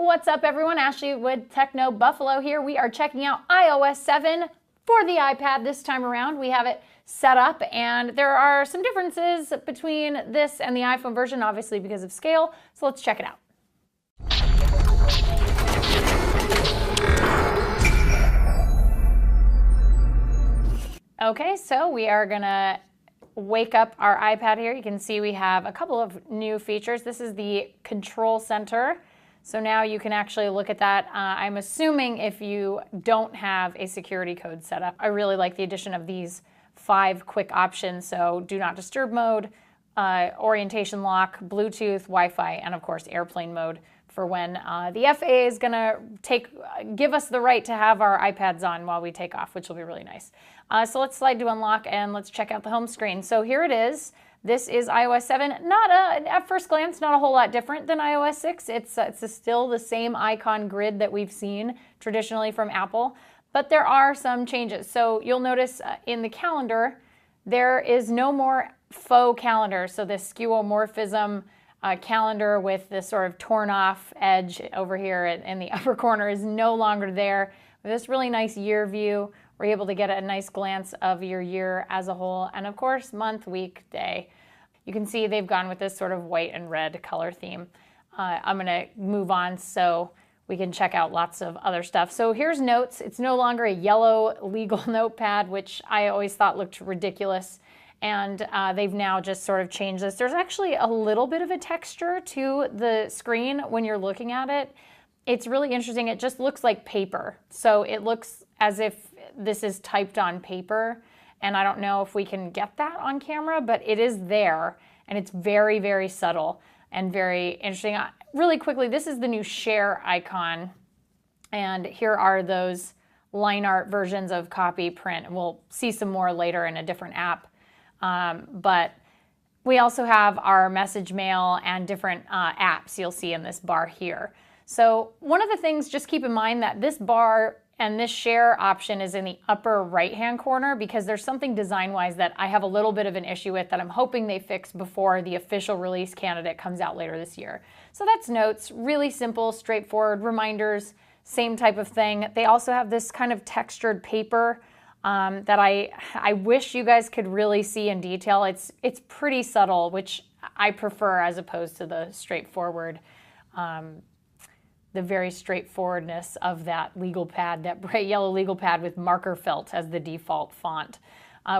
What's up everyone, Ashley with Techno Buffalo here. We are checking out iOS 7 for the iPad this time around. We have it set up and there are some differences between this and the iPhone version, obviously because of scale. So let's check it out. Okay, so we are gonna wake up our iPad here. You can see we have a couple of new features. This is the control center. So now you can actually look at that. I'm assuming if you don't have a security code set up. I really like the addition of these 5 quick options. So do not disturb mode, orientation lock, Bluetooth, Wi-Fi, and of course airplane mode for when the FAA is gonna give us the right to have our iPads on while we take off, which will be really nice. So let's slide to unlock and let's check out the home screen. So here it is. This is iOS 7. At first glance, not a whole lot different than iOS 6. It's still the same icon grid that we've seen traditionally from Apple, but there are some changes. So you'll notice in the calendar, there is no more faux calendar. So this skeuomorphism calendar with this sort of torn off edge over here in the upper corner is no longer there. With this really nice year view, we're able to get a nice glance of your year as a whole, and of course, month, week, day. You can see they've gone with this sort of white and red color theme. I'm gonna move on so we can check out lots of other stuff. So here's notes. It's no longer a yellow legal notepad, which I always thought looked ridiculous. And they've now just sort of changed this. There's actually a little bit of a texture to the screen when you're looking at it. It's really interesting. It just looks like paper. So it looks as if this is typed on paper. And I don't know if we can get that on camera, but it is there. And it's very, very subtle and very interesting. Really quickly, this is the new share icon. And here are those line art versions of copy, print. And we'll see some more later in a different app. But we also have our message mail and different apps you'll see in this bar here. So one of the things, just keep in mind that this bar and this share option is in the upper right-hand corner because there's something design-wise that I have a little bit of an issue with that I'm hoping they fix before the official release candidate comes out later this year. So that's notes, really simple, straightforward, reminders, same type of thing. They also have this kind of textured paper that I wish you guys could really see in detail. It's pretty subtle, which I prefer as opposed to the straightforward, the very straightforwardness of that legal pad, that bright yellow legal pad with marker felt as the default font.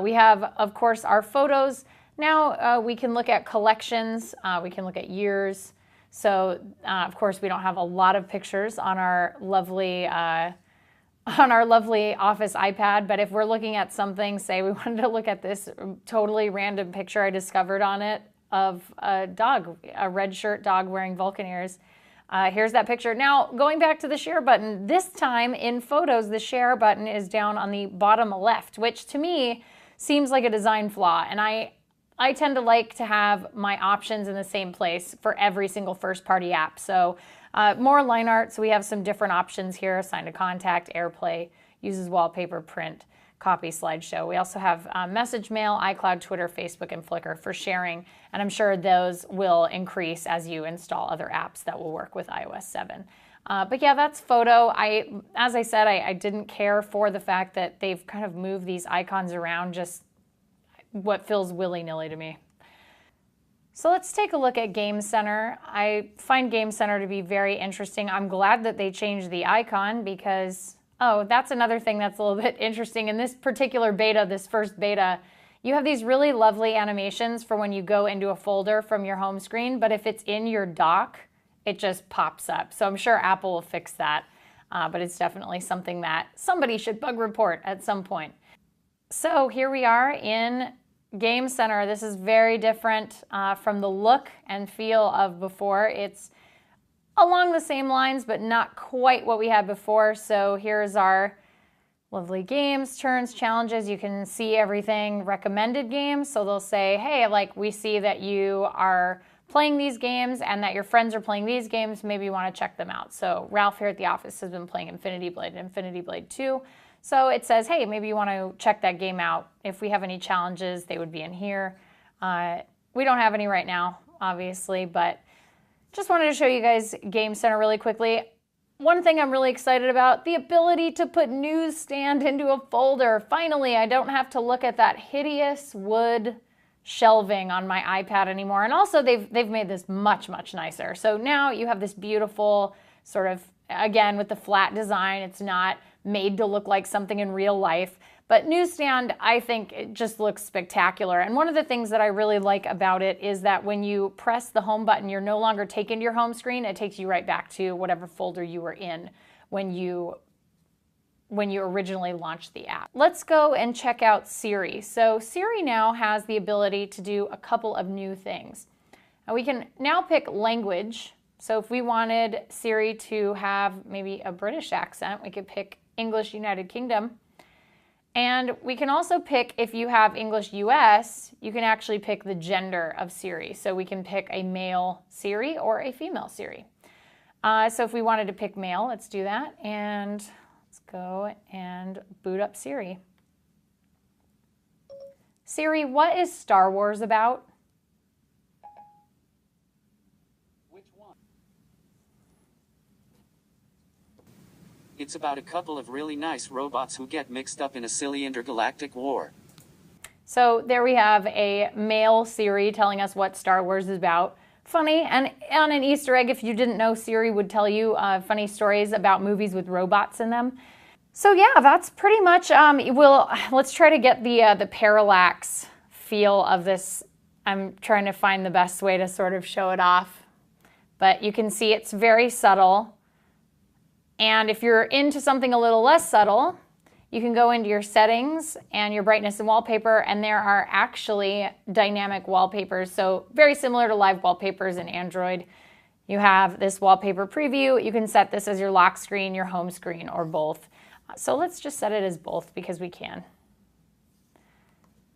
We have, of course, our photos. Now we can look at collections, we can look at years. So, of course, we don't have a lot of pictures on our lovely office iPad, but if we're looking at something, say we wanted to look at this totally random picture I discovered on it of a dog, a red shirt dog wearing Vulcan ears. Here's that picture. Now, going back to the share button, this time in photos, the share button is down on the bottom left, which to me seems like a design flaw. And I tend to like to have my options in the same place for every single first-party app. So more line art. So we have some different options here: Sign to Contact, AirPlay, uses wallpaper, print, copy, slideshow. We also have message mail, iCloud, Twitter, Facebook, and Flickr for sharing. And I'm sure those will increase as you install other apps that will work with iOS 7. But yeah, that's photo. As I said, I didn't care for the fact that they've kind of moved these icons around, just what feels willy-nilly to me. So let's take a look at Game Center. I find Game Center to be very interesting. I'm glad that they changed the icon because, oh, that's another thing that's a little bit interesting. In this particular beta, this first beta, you have these really lovely animations for when you go into a folder from your home screen, but if it's in your dock, it just pops up. So I'm sure Apple will fix that, but it's definitely something that somebody should bug report at some point. So here we are in Game Center. This is very different from the look and feel of before. It's along the same lines, but not quite what we had before. So here's our lovely games, turns, challenges. You can see everything, recommended games. So they'll say, hey, like we see that you are playing these games and that your friends are playing these games. Maybe you want to check them out. So Ralph here at the office has been playing Infinity Blade and Infinity Blade 2. So it says, hey, maybe you want to check that game out. If we have any challenges, they would be in here. We don't have any right now, obviously, but Just wanted to show you guys Game Center really quickly. One thing I'm really excited about, the ability to put newsstand into a folder. Finally, I don't have to look at that hideous wood shelving on my iPad anymore. And also they've made this much, much nicer. So now you have this beautiful sort of, again, with the flat design, it's not made to look like something in real life. But newsstand, I think it just looks spectacular. And one of the things that I really like about it is that when you press the home button, you're no longer taken to your home screen. It takes you right back to whatever folder you were in when you originally launched the app. Let's go and check out Siri. So Siri now has the ability to do a couple of new things. And we can now pick language. So if we wanted Siri to have maybe a British accent, we could pick English United Kingdom. And we can also pick, if you have English US, you can actually pick the gender of Siri. So we can pick a male Siri or a female Siri. So if we wanted to pick male, let's do that. And let's go and boot up Siri. Siri, what is Star Wars about? It's about a couple of really nice robots who get mixed up in a silly intergalactic war. So there we have a male Siri telling us what Star Wars is about. Funny, and on an Easter egg, if you didn't know, Siri would tell you funny stories about movies with robots in them. So yeah, that's pretty much, let's try to get the parallax feel of this. I'm trying to find the best way to sort of show it off. But you can see it's very subtle. And if you're into something a little less subtle, you can go into your settings and your brightness and wallpaper, and there are actually dynamic wallpapers. So very similar to live wallpapers in Android. You have this wallpaper preview. You can set this as your lock screen, your home screen, or both. So let's just set it as both because we can.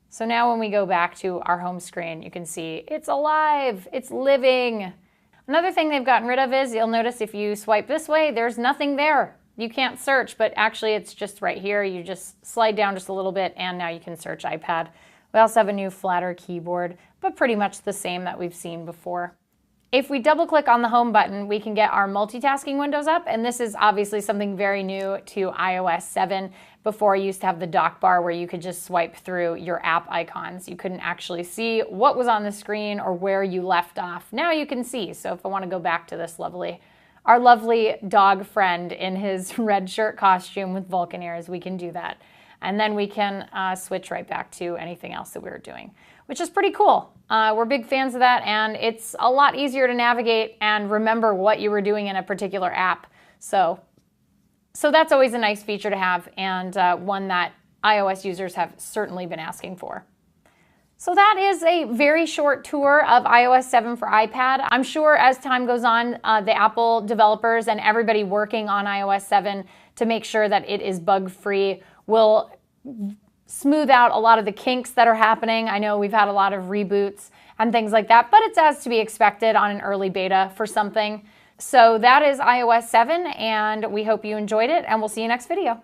So now when we go back to our home screen, you can see it's alive, it's living. Another thing they've gotten rid of is, you'll notice if you swipe this way, there's nothing there. You can't search, but actually it's just right here. You just slide down just a little bit and now you can search iPad. We also have a new flatter keyboard, but pretty much the same that we've seen before. If we double click on the home button, we can get our multitasking windows up, and this is obviously something very new to iOS 7. Before, you used to have the dock bar where you could just swipe through your app icons. You couldn't actually see what was on the screen or where you left off. Now you can see, so if I want to go back to this our lovely dog friend in his red shirt costume with Vulcan ears, we can do that. And then we can switch right back to anything else that we were doing, which is pretty cool. We're big fans of that, and it's a lot easier to navigate and remember what you were doing in a particular app. So that's always a nice feature to have, and one that iOS users have certainly been asking for. So that is a very short tour of iOS 7 for iPad. I'm sure as time goes on, the Apple developers and everybody working on iOS 7 to make sure that it is bug-free will smooth out a lot of the kinks that are happening. I know we've had a lot of reboots and things like that, but it's as to be expected on an early beta for something. So that is iOS 7, and we hope you enjoyed it, and we'll see you next video.